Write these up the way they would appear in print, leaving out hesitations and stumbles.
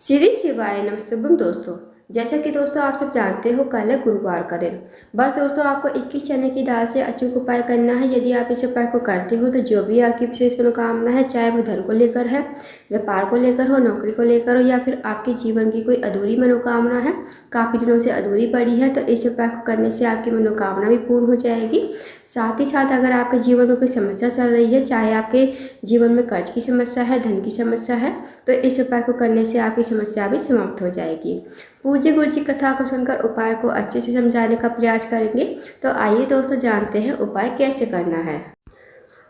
श्री शिवाय नमस्तुभ्यम दोस्तों। जैसा कि दोस्तों आप सब जानते हो कल है गुरुवार का दिन। बस दोस्तों आपको 21 चने की दाल से अचूक उपाय करना है। यदि आप इस उपाय को करते हो तो जो भी आपकी विशेष मनोकामना है, चाहे वो धन को लेकर है, व्यापार को लेकर हो, नौकरी को लेकर हो या फिर आपके जीवन की कोई अधूरी मनोकामना है, काफ़ी दिनों से अधूरी पड़ी है, तो इस उपाय को करने से आपकी मनोकामना भी पूर्ण हो जाएगी। साथ ही साथ अगर आपके जीवन में कोई समस्या चल रही है, चाहे आपके जीवन में कर्ज की समस्या है, धन की समस्या है, तो इस उपाय को करने से आपकी समस्या भी समाप्त हो जाएगी। पूज्य गुरु जी कथा को सुनकर उपाय को अच्छे से समझाने का प्रयास करेंगे। तो आइए दोस्तों जानते हैं उपाय कैसे करना है।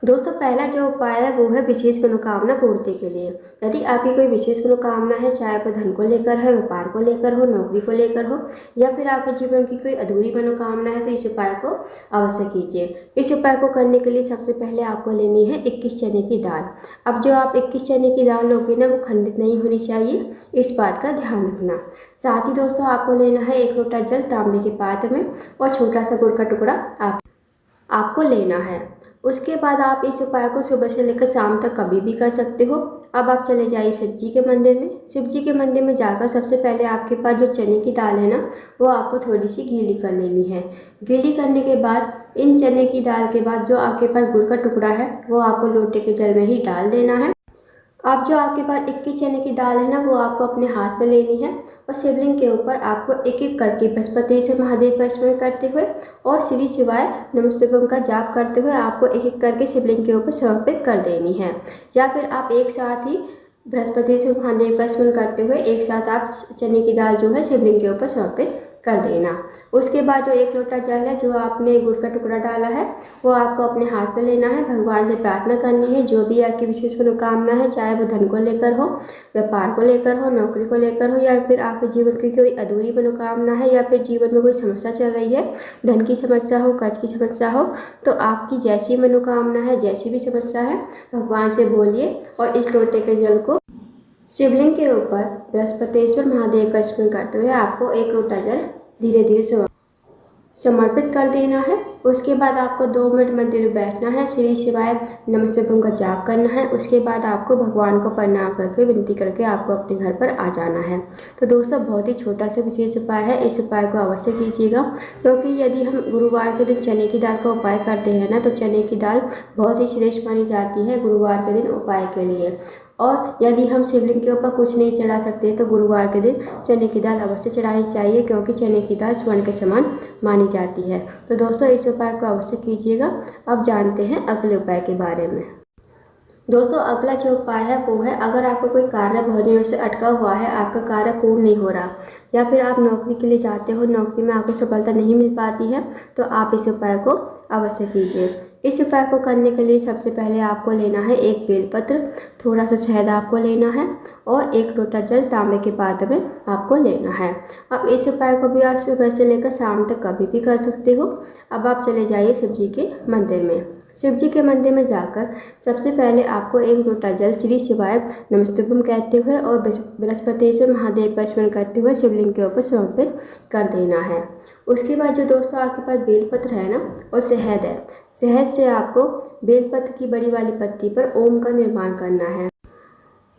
दोस्तों पहला जो उपाय है वो है विशेष मनोकामना पूर्ति के लिए। यदि आपकी कोई विशेष मनोकामना है, चाहे वो धन को लेकर है, व्यापार को लेकर हो, नौकरी को लेकर हो या फिर आपके जीवन की कोई अधूरी मनोकामना है, तो इस उपाय को अवश्य कीजिए। इस उपाय को करने के लिए सबसे पहले आपको लेनी है 21 चने की दाल। अब जो आप 21 चने की दाल लोगे ना, वो खंडित नहीं होनी चाहिए, इस बात का ध्यान रखना। साथ ही दोस्तों आपको लेना है 1 लोटा जल तांबे के पात्र में और छोटा सा गुड़ का टुकड़ा आपको लेना है। उसके बाद आप इस उपाय को सुबह से लेकर शाम तक कभी भी कर सकते हो। अब आप चले जाइए शिव जी के मंदिर में। शिव जी के मंदिर में जाकर सबसे पहले आपके पास जो चने की दाल है ना, वो आपको थोड़ी सी गीली कर लेनी है। गीली करने के बाद इन चने की दाल के बाद जो आपके पास गुड़ का टुकड़ा है, वो आपको लोटे के जल में ही डाल देना है। अब जो आपके पास 21 चने की दाल है ना, वो आपको अपने हाथ में लेनी है और शिवलिंग के ऊपर आपको एक एक करके बृहस्पतिश्वर महादेव का स्मरण करते हुए और श्री शिवाय नमस्तुभ्यम का जाप करते हुए आपको एक एक करके शिवलिंग के ऊपर समर्पित कर देनी है। या फिर आप एक साथ ही बृहस्पतिश्वर महादेव का स्मरण करते हुए एक साथ आप चने की दाल जो है शिवलिंग के ऊपर समर्पित कर देना। उसके बाद जो 1 लोटा जल है, जो आपने गुड़ का टुकड़ा डाला है, वो आपको अपने हाथ में लेना है। भगवान से प्रार्थना करनी है, जो भी आपकी विशेष मनोकामना है, चाहे वो धन को लेकर हो, व्यापार को लेकर हो, नौकरी को लेकर हो या फिर आपके जीवन की कोई अधूरी मनोकामना है या फिर जीवन में कोई समस्या चल रही है, धन की समस्या हो, कर्ज की समस्या हो, तो आपकी जैसी मनोकामना है, जैसी भी समस्या है, भगवान से बोलिए और इस लोटे के जल को शिवलिंग के ऊपर बृहस्पतिश्वर महादेव का स्मरण करते हुए आपको 1 लोटा जल धीरे धीरे समर्पित कर देना है। उसके बाद आपको 2 मिनट मंदिर में बैठना है, श्री शिवाय नमस्तुभ्यम का जाप करना है। उसके बाद आपको भगवान को प्रणाम करके विनती करके आपको अपने घर पर आ जाना है। तो दोस्तों बहुत ही छोटा सा विशेष उपाय है, इस उपाय को अवश्य कीजिएगा, क्योंकि यदि हम गुरुवार के दिन चने की दाल का उपाय करते हैं ना, तो चने की दाल बहुत ही श्रेष्ठ मानी जाती है गुरुवार के दिन उपाय के लिए। और यदि हम शिवलिंग के ऊपर कुछ नहीं चढ़ा सकते तो गुरुवार के दिन चने की दाल अवश्य चढ़ानी चाहिए, क्योंकि चने की दाल स्वर्ण के समान मानी जाती है। तो दोस्तों इस उपाय को अवश्य कीजिएगा। अब जानते हैं अगले उपाय के बारे में। दोस्तों अगला जो उपाय है वो है, अगर आपको कोई कार्य बहुत दिनों से अटका हुआ है, आपका कार्य पूर्ण नहीं हो रहा या फिर आप नौकरी के लिए जाते हो, नौकरी में आपको सफलता नहीं मिल पाती है, तो आप इस उपाय को अवश्य कीजिए। इस उपाय को करने के लिए सबसे पहले आपको लेना है 1 बेलपत्र, थोड़ा सा शहद आपको लेना है और 1 लोटा जल तांबे के पात्र में आपको लेना है। अब इस उपाय को भी आप सुबह से लेकर शाम तक कभी भी कर सकते हो। अब आप चले जाइए शिव जी के मंदिर में। शिव जी के मंदिर में जाकर सबसे पहले आपको 1 लोटा जल श्री शिवाय नमस्तुभ्यम कहते हुए और बृहस्पतिश्वर महादेव का स्मरण करते हुए शिवलिंग के ऊपर समर्पित कर देना है। उसके बाद जो दोस्तों आपके पास बेलपत्र है ना और शहद है, शहद से आपको बेलपत्र की बड़ी वाली पत्ती पर ओम का निर्माण करना है।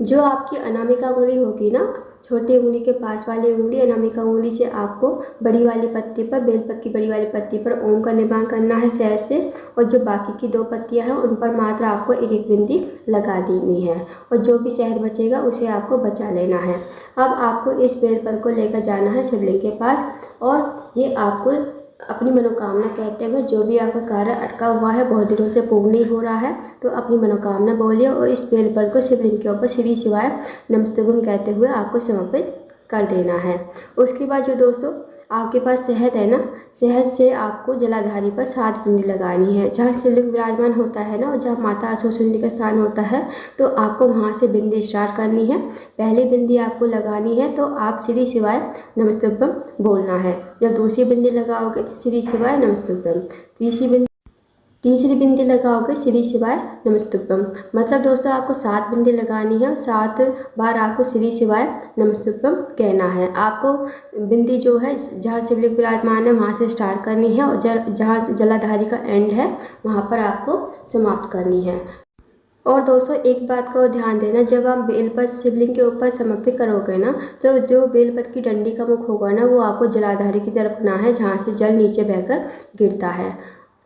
जो आपकी अनामिका उंगली होगी ना, छोटी उंगली के पास वाली उंगली, अनामिका उंगली से आपको बड़ी वाली पत्ती पर, बेलपत्र की बड़ी वाली पत्ती पर ओम का निर्माण करना है शहद से, और जो बाकी की 2 पत्तियां हैं उन पर मात्र आपको एक एक बिंदी लगा देनी है और जो भी शहद बचेगा उसे आपको बचा लेना है। अब आपको इस बेलपत्र को लेकर जाना है शिवलिंग के पास और ये आपको अपनी मनोकामना कहते हुए, जो भी आपका कार्य अटका हुआ है, बहुत दिनों से पूर्ण नहीं हो रहा है, तो अपनी मनोकामना बोलिए और इस बेलपत्र को शिवलिंग के ऊपर श्री शिवाय नमस्तुभ्यम कहते हुए आपको समर्पित कर देना है। उसके बाद जो दोस्तों आपके पास शहद है ना, शहद से आपको जलाधारी पर 7 बिंदी लगानी है। जहाँ शिवलिंग विराजमान होता है ना और जहाँ माता आशुसुंडी का स्थान होता है, तो आपको वहाँ से बिंदी स्टार्ट करनी है। पहली बिंदी आपको लगानी है तो आप श्री शिवाय नमस्तुभ्यम बोलना है। जब दूसरी बिंदी लगाओगे श्री शिवाय नमस्तुभ्यम, तीसरी बिंदी लगाओगे श्री शिवाय नमस्तुभ्यम। मतलब दोस्तों आपको 7 बिंदी लगानी है और 7 बार आपको श्री शिवाय नमस्तुभ्यम कहना है। आपको बिंदी जो है जहाँ शिवलिंग विराजमान है वहाँ से स्टार्ट करनी है और जहाँ जलाधारी का एंड है वहाँ पर आपको समाप्त करनी है। और दोस्तों एक बात का और ध्यान देना, जब आप बेलपत्र शिवलिंग के ऊपर समर्पित करोगे ना, तो जो बेलपत्र की डंडी का मुख होगा ना, वो आपको जलाधारी की तरफ होना है, जहाँ से जल नीचे बहकर गिरता है।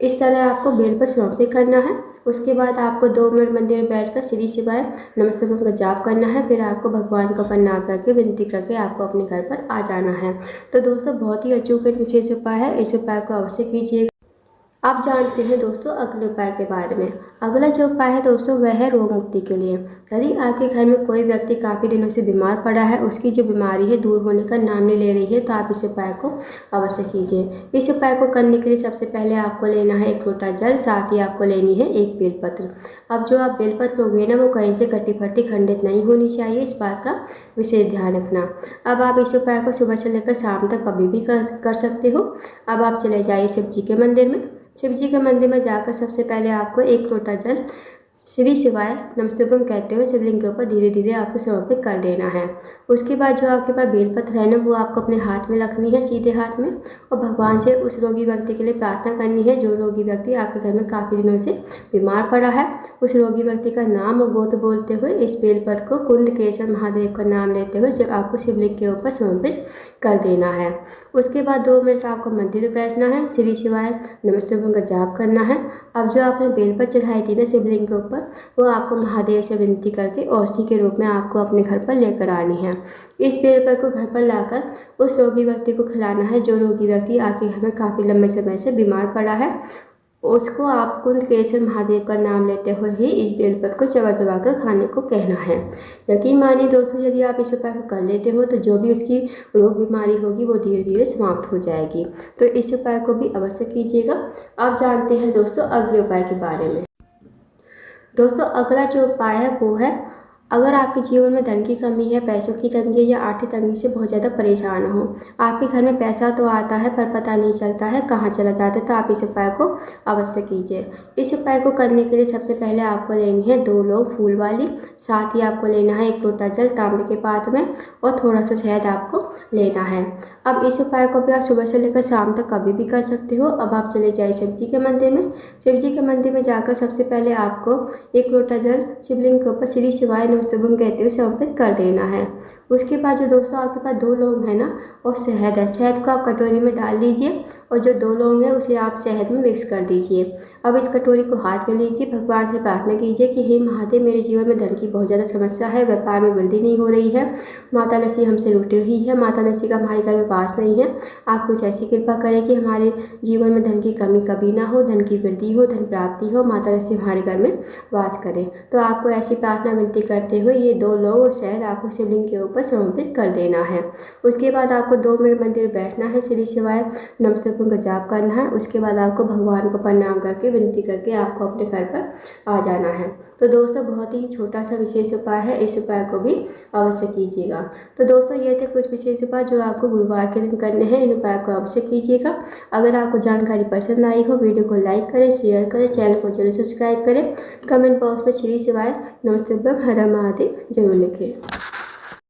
इस तरह आपको बेलपत्र समर्पित करना है। उसके बाद आपको 2 मिनट मंदिर में बैठकर श्री शिवाय नमस्ते ओम का जाप करना है। फिर आपको भगवान का प्रणाम करके विनती करके आपको अपने घर पर आ जाना है। तो दोस्तों बहुत ही अचूक विशेष उपाय है, इस उपाय को अवश्य कीजिएगा। आप जानते हैं दोस्तों अगले उपाय के बारे में। अगला जो उपाय है दोस्तों वह है रोग मुक्ति के लिए। यदि आपके घर में कोई व्यक्ति काफ़ी दिनों से बीमार पड़ा है, उसकी जो बीमारी है दूर होने का नाम नहीं ले रही है, तो आप इस उपाय को अवश्य कीजिए। इस उपाय को करने के लिए सबसे पहले आपको लेना है 1 लोटा जल, साथ ही आपको लेनी है 1 बेलपत्र। अब जो आप बेलपत्र लोगे ना, वो कहीं से कटी फटी खंडित नहीं होनी चाहिए, इस बात का विशेष ध्यान रखना। अब आप इस उपाय को सुबह से लेकर शाम तक कभी भी कर सकते हो। अब आप चले जाइए शिव जी के मंदिर में। शिव जी के मंदिर में जाकर सबसे पहले आपको 1 लोटा जल श्री शिवाय नमस्ते ओम कहते हुए शिवलिंग के ऊपर धीरे धीरे आपको समर्पित कर देना है। उसके बाद जो आपके पास बेलपत्र है ना, वो आपको अपने हाथ में रखनी है, सीधे हाथ में, और भगवान से उस रोगी व्यक्ति के लिए प्रार्थना करनी है जो रोगी व्यक्ति आपके घर में काफ़ी दिनों से बीमार पड़ा है। उस रोगी व्यक्ति का नाम और गोत्र बोलते हुए इस बेलपत्र को कुंडकेश्वर महादेव का नाम लेते हुए जब आपको शिवलिंग के ऊपर समर्पित कर देना है। उसके बाद 2 मिनट आपको मंदिर में बैठना है, श्री शिवाय नमस्ते ओम का जाप करना है। अब जो आपने बेलपत्र चढ़ाई थी ना शिवलिंग के ऊपर, वो आपको महादेव से विनती करके औषधि के रूप में आपको अपने घर पर लेकर आनी है। इस बेलपत्र को घर पर लाकर उस रोगी व्यक्ति को खिलाना है जो रोगी व्यक्ति आपके घर में काफ़ी लंबे समय से बीमार पड़ा है। उसको आप कुंडकेश्वर महादेव का नाम लेते हुए ही इस बेलपत्र को चबा चबा कर खाने को कहना है। यकीन मानिए दोस्तों, यदि आप इस उपाय को कर लेते हो तो जो भी उसकी रोग बीमारी होगी वो धीरे धीरे समाप्त हो जाएगी। तो इस उपाय को भी अवश्य कीजिएगा। आप जानते हैं दोस्तों अगले उपाय के बारे में। दोस्तों अगला जो उपाय है वो है, अगर आपके जीवन में धन की कमी है, पैसों की तंगी या आर्थिक तंगी से बहुत ज़्यादा परेशान हो, आपके घर में पैसा तो आता है पर पता नहीं चलता है कहाँ चला जाता है, तो आप इस उपाय को अवश्य कीजिए। इस उपाय को करने के लिए सबसे पहले आपको लेनी है 2 लौंग फूल वाली, साथ ही आपको लेना है 1 लोटा जल तांबे के पात्र में, और थोड़ा सा शहद आपको लेना है। अब इस उपाय को भी आप सुबह से लेकर शाम तक कभी भी कर सकते हो। अब आप चले जाइए शिव जी के मंदिर में। शिव जी के मंदिर में जाकर सबसे पहले आपको 1 लोटा जल शिवलिंग के ऊपर श्री शिवाय नमस्ते ओम कहते हुए समर्पित कर देना है। उसके बाद जो दोस्तों आपके पास 2 लौंग है ना और शहद है, शहद को आप कटोरी में डाल लीजिए, और जो 2 लौंग है उसे आप शहद में मिक्स कर दीजिए। अब इस कटोरी को हाथ में लीजिए, भगवान से प्रार्थना कीजिए कि हे महादेव, मेरे जीवन में धन की बहुत ज़्यादा समस्या है, व्यापार में वृद्धि नहीं हो रही है, माता लक्ष्मी हमसे रूठी हुई है, माता लक्ष्मी का हमारे घर में वास नहीं है। आप कुछ ऐसी कृपा करें कि हमारे जीवन में धन की कमी कभी ना हो, धन की वृद्धि हो, धन प्राप्ति हो, माता लक्ष्मी हमारे घर में वास करें। तो आपको ऐसी प्रार्थना विनती करते हुए ये 2 लौंग और शहद आपको शिवलिंग के ऊपर समर्पित कर देना है। उसके बाद आपको 2 मिनट मंदिर बैठना है, श्री शिवाय नमस्ते ओम का जाप करना है। उसके बाद आपको भगवान को प्रणाम करके विनती करके आपको अपने घर पर आ जाना है। तो दोस्तों बहुत ही छोटा सा विशेष उपाय है, इस उपाय को भी अवश्य कीजिएगा। तो दोस्तों ये थे कुछ विशेष उपाय जो आपको गुरुवार के दिन करने हैं, इन उपाय को अवश्य कीजिएगा। अगर आपको जानकारी पसंद आई हो, वीडियो को लाइक करें, शेयर करें, चैनल को जरूर सब्सक्राइब करें, कमेंट बॉक्स में श्री शिवाय नमस्ते ओम हर हर महादेव जरूर लिखें।